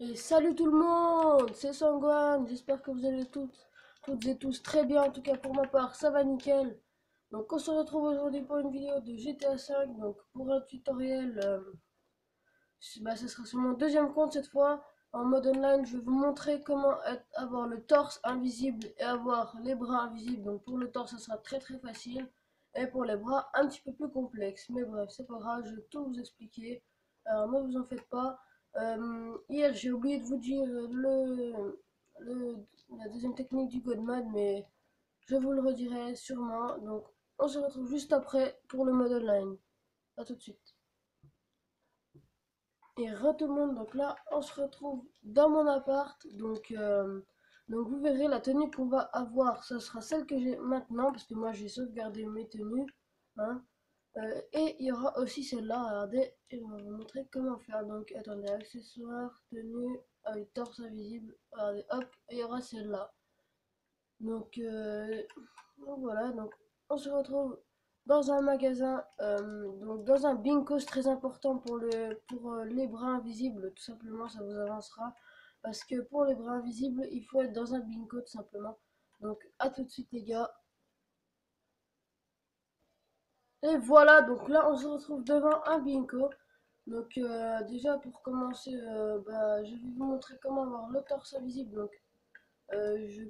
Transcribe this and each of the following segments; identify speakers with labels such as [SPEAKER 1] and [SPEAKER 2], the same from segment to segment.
[SPEAKER 1] Et salut tout le monde, c'est Sangwan, j'espère que vous allez toutes et tous très bien, en tout cas pour ma part, ça va nickel. Donc on se retrouve aujourd'hui pour une vidéo de GTA 5, donc pour un tutoriel, ce sera sur mon deuxième compte cette fois. En mode online, je vais vous montrer comment avoir le torse invisible et avoir les bras invisibles. Donc pour le torse, ça sera très facile. Et pour les bras, un petit peu plus complexe. Mais bref, c'est pas grave, je vais tout vous expliquer. Alors ne vous en faites pas. Hier, j'ai oublié de vous dire le- la deuxième technique du God Mode, mais je vous le redirai sûrement. Donc on se retrouve juste après pour le mode online. A tout de suite. Et re tout le monde, donc là on se retrouve dans mon appart, donc vous verrez la tenue qu'on va avoir, ça sera celle que j'ai maintenant, parce que moi j'ai sauvegardé mes tenues, hein. Et il y aura aussi celle-là, regardez, et on va vous montrer comment faire, donc attendez, accessoires, tenue, avec torse invisible, regardez, hop, et il y aura celle-là. Donc, euh, donc voilà, donc on se retrouve dans un magasin, donc dans un bingo, c'est très important pour les bras invisibles, tout simplement, ça vous avancera. Parce que pour les bras invisibles, il faut être dans un bingo, tout simplement. Donc à tout de suite les gars. Et voilà, donc là on se retrouve devant un bingo. Donc déjà pour commencer, je vais vous montrer comment avoir le torse invisible. Donc je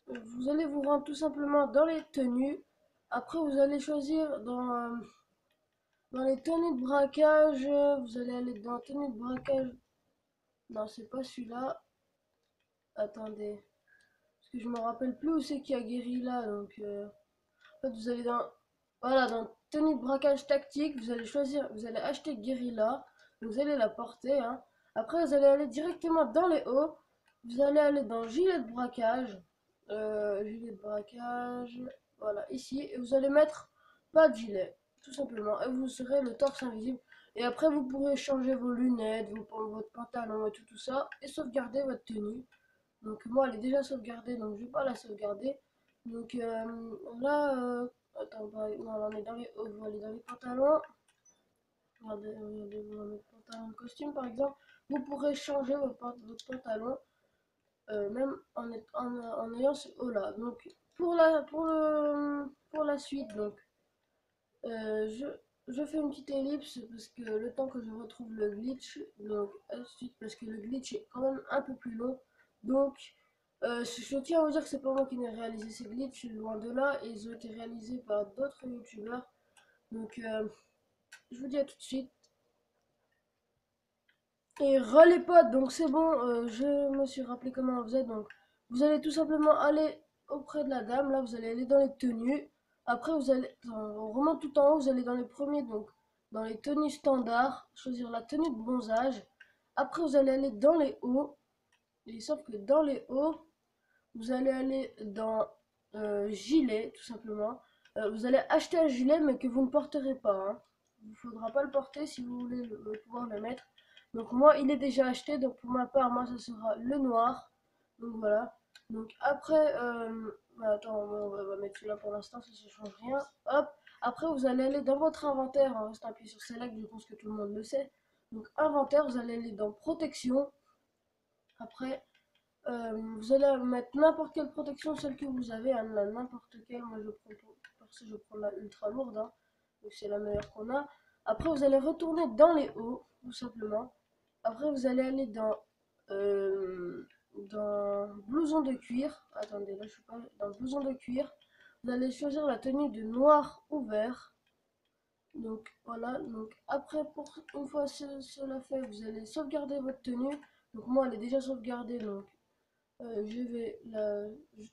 [SPEAKER 1] vous allez vous rendre tout simplement dans les tenues. Après, vous allez choisir dans les tenues de braquage. Vous allez aller dans tenue de braquage. Non, c'est pas celui-là. Attendez. Parce que je me rappelle plus où c'est qu'il y a guérilla. En fait, vous allez dans. Voilà, dans tenue de braquage tactique. Vous allez choisir. Vous allez acheter guérilla. Vous allez la porter, hein. Après, vous allez aller directement dans les hauts. Vous allez aller dans gilet de braquage. Gilet de braquage. Voilà, ici. Et vous allez mettre pas de gilet. Tout simplement. Et vous serez le torse invisible. Et après, vous pourrez changer vos lunettes, votre pantalon et tout ça. Et sauvegarder votre tenue. Donc, moi, elle est déjà sauvegardée. Donc, je vais pas la sauvegarder. Donc, là. Attends, non, on est dans les hauts. On va aller dans les pantalons. Regardez, votre pantalon de costume, par exemple. Vous pourrez changer votre pantalon même en ayant ce haut là. Donc pour la suite, euh, je, je fais une petite ellipse parce que le temps que je retrouve le glitch, donc ensuite parce que le glitch est quand même un peu plus long. Donc je tiens à vous dire que c'est pas moi qui ai réalisé ces glitches, loin de là, et ils ont été réalisés par d'autres youtubeurs. Donc je vous dis à tout de suite. Et re les potes, donc c'est bon, je me suis rappelé comment on faisait. Donc vous allez tout simplement aller auprès de la dame, là vous allez aller dans les tenues. Après on remonte tout en haut, vous allez dans les premiers, donc dans les tenues standards, choisir la tenue de bronzage. Après vous allez aller dans les hauts, et sauf que dans les hauts, vous allez aller dans gilet, tout simplement. Vous allez acheter un gilet, mais que vous ne porterez pas, hein. Il ne faudra pas le porter si vous voulez pouvoir le mettre. Donc moi, il est déjà acheté, donc pour ma part, moi, ça sera le noir. Donc voilà. Donc après, attends, on va mettre celui-là pour l'instant, ça ne change rien. Hop. Après, vous allez aller dans votre inventaire, en restant appuyé sur Select, je pense que tout le monde le sait. Donc inventaire, vous allez aller dans protection. Après, vous allez mettre n'importe quelle protection, celle que vous avez, hein, n'importe quelle. Moi, parce que je prends la ultra lourde, hein, donc c'est la meilleure qu'on a. Après, vous allez retourner dans les hauts, tout simplement. Après, vous allez aller dans blouson de cuir. Attendez, là, je suis pas dans blouson de cuir. Vous allez choisir la tenue de noir ou vert. Donc voilà, donc après, une fois cela fait, vous allez sauvegarder votre tenue. Donc moi, elle est déjà sauvegardée, donc je vais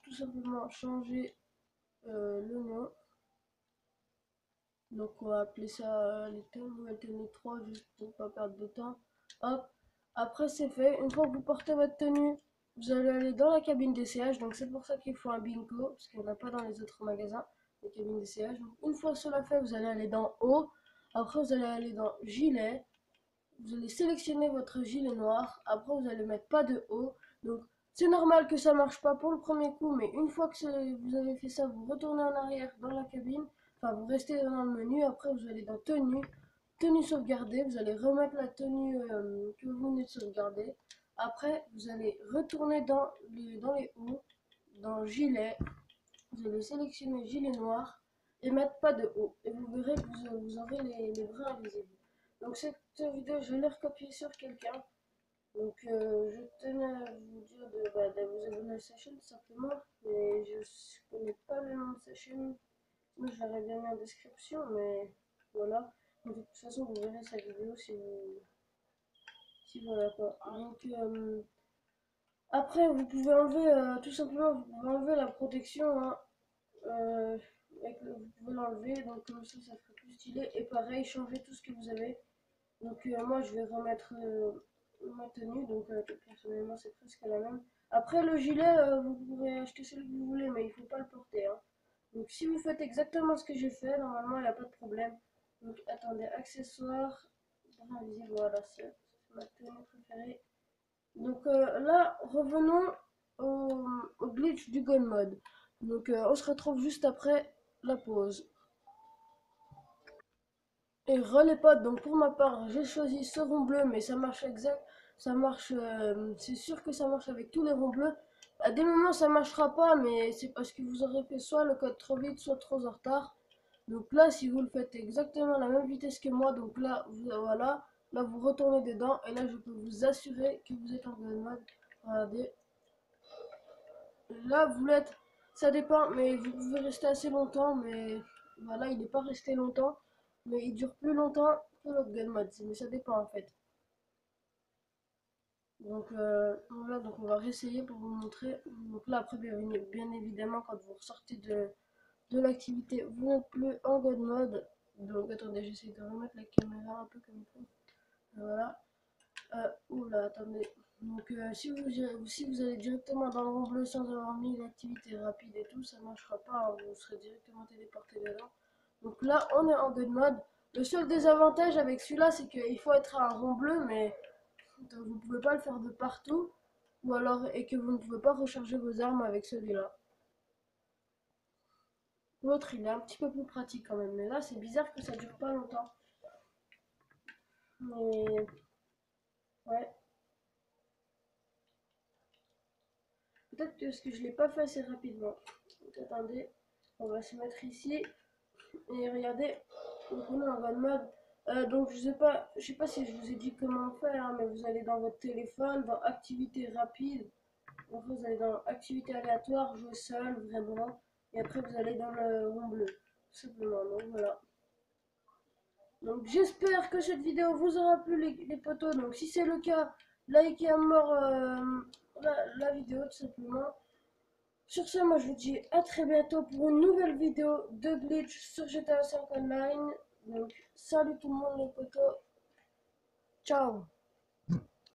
[SPEAKER 1] tout simplement changer le nom. Donc on va appeler ça nouvelle tenue 3 juste pour pas perdre de temps. Hop. Après c'est fait. Une fois que vous portez votre tenue, vous allez aller dans la cabine d'essayage. Donc c'est pour ça qu'il faut un bingo, parce qu'il n'y en a pas dans les autres magasins, les cabines d'essayage. Donc une fois cela fait, vous allez aller dans haut. Après vous allez aller dans gilet. Vous allez sélectionner votre gilet noir. Après, vous allez mettre pas de haut. Donc, c'est normal que ça marche pas pour le premier coup, mais une fois que vous avez fait ça, vous retournez en arrière dans la cabine. Enfin, vous restez dans le menu. Après, vous allez dans tenue. tenue sauvegardée, vous allez remettre la tenue que vous venez de sauvegarder. Après, vous allez retourner dans les hauts, dans gilet, vous allez sélectionner gilet noir et mettre pas de haut. Et vous verrez que vous aurez les bras invisibles. Donc cette vidéo, je l'ai recopiée sur quelqu'un. Donc je tenais à vous dire de vous abonner à sa chaîne tout simplement. Mais je connais pas le nom de sa chaîne. Sinon je l'aurais bien mis en description. Mais voilà. Donc, de toute façon vous verrez sa vidéo si voilà quoi. Donc après vous pouvez enlever tout simplement vous pouvez enlever la protection. Hein. Vous pouvez l'enlever, donc comme ça ferait plus stylé. Et pareil, changer tout ce que vous avez. Donc moi je vais remettre ma tenue, donc personnellement c'est presque la même. Après le gilet, vous pouvez acheter celui que vous voulez, mais il faut pas le porter. Hein. Donc si vous faites exactement ce que j'ai fait, normalement il n'y a pas de problème. Donc attendez, accessoires, bras invisible, voilà, c'est ma tenue préférée. Donc là, revenons au glitch du gun mode. Donc on se retrouve juste après la pause. Et relais potes, donc pour ma part, j'ai choisi ce rond bleu, mais ça marche exact. Ça marche, c'est sûr que ça marche avec tous les ronds bleus. À des moments ça marchera pas, mais c'est parce que vous aurez fait soit le code trop vite, soit trop en retard. Donc là, si vous le faites exactement à la même vitesse que moi, donc là, voilà, là vous retournez dedans, et là je peux vous assurer que vous êtes en gun mode. Regardez, là vous l'êtes, ça dépend, mais vous pouvez rester assez longtemps, mais voilà, il n'est pas resté longtemps, mais il dure plus longtemps que l'autre gun mode, mais ça dépend en fait. Donc voilà, donc on va réessayer pour vous montrer. Donc là après, bien évidemment, quand vous ressortez de l'activité, vous n'êtes plus en gun mode. Donc attendez, j'essaie de remettre la caméra un peu comme il faut. Voilà. Oula, attendez. Donc si vous allez directement dans le rond bleu sans avoir mis l'activité rapide et tout, ça ne marchera pas, hein, vous serez directement téléporté dedans. Donc là, on est en good mode. Le seul désavantage avec celui-là, c'est qu'il faut être à un rond bleu, mais vous ne pouvez pas le faire de partout, ou alors et que vous ne pouvez pas recharger vos armes avec celui-là. L'autre, il est un petit peu plus pratique quand même, mais là, c'est bizarre que ça dure pas longtemps. Mais ouais. Peut-être que ce que je l'ai pas fait assez rapidement. Donc, attendez, on va se mettre ici et regardez. Donc on est en mode mode. Donc je sais pas si je vous ai dit comment faire, hein, mais vous allez dans votre téléphone, dans activité rapide. Donc vous allez dans activité aléatoire, jouer seul, vraiment. Et après vous allez dans le rond bleu, tout simplement. Donc voilà. Donc j'espère que cette vidéo vous aura plu les potos. Donc si c'est le cas, likez à mort la vidéo tout simplement. Sur ce, moi je vous dis à très bientôt pour une nouvelle vidéo de glitch sur GTA 5 Online. Donc salut tout le monde les potos, ciao.